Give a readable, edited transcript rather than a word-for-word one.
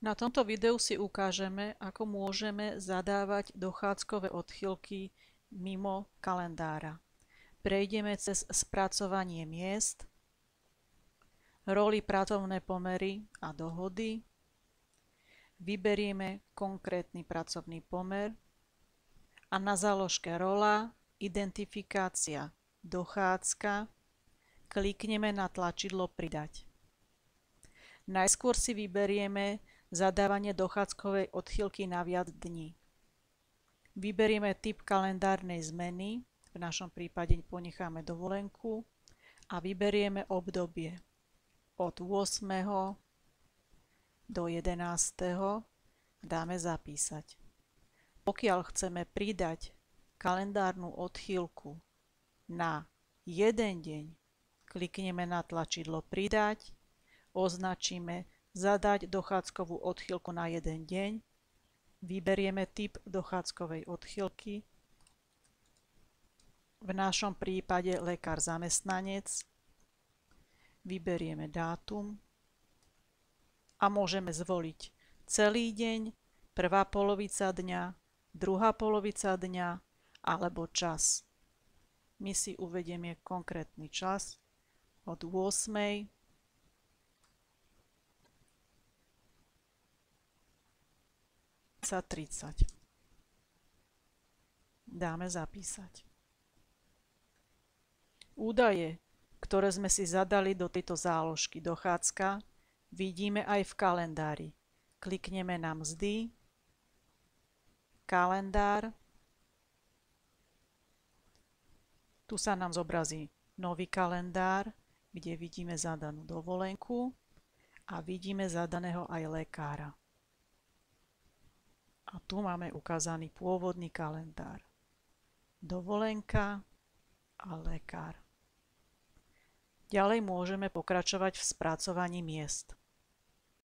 Na tomto videu si ukážeme, ako môžeme zadávať dochádzkové odchýlky mimo kalendára. Prejdeme cez spracovanie miest, roli pracovné pomery a dohody, vyberieme konkrétny pracovný pomer a na záložke rola, identifikácia, dochádzka klikneme na tlačidlo Pridať. Najskôr si vyberieme zadávanie dochádzkovej odchýlky na viac dní. Vyberieme typ kalendárnej zmeny, v našom prípade ponecháme dovolenku a vyberieme obdobie od 8. do 11. dáme Zapísať. Pokiaľ chceme pridať kalendárnu odchýlku na jeden deň, klikneme na tlačidlo Pridať, označíme Zadať dochádzkovú odchýlku na jeden deň, vyberieme typ dochádzkovej odchýlky, v našom prípade lekár zamestnanec, vyberieme dátum a môžeme zvoliť celý deň, prvá polovica dňa, druhá polovica dňa alebo čas. My si uvedieme konkrétny čas od 8. sa 30. Dáme Zapísať. Údaje, ktoré sme si zadali do tejto záložky dochádzka, vidíme aj v kalendári. Klikneme na Mzdy, Kalendár. Tu sa nám zobrazí nový kalendár, kde vidíme zadanú dovolenku a vidíme zadaného aj lekára. A tu máme ukázaný pôvodný kalendár. Dovolenka a lekár. Ďalej môžeme pokračovať v spracovaní miest.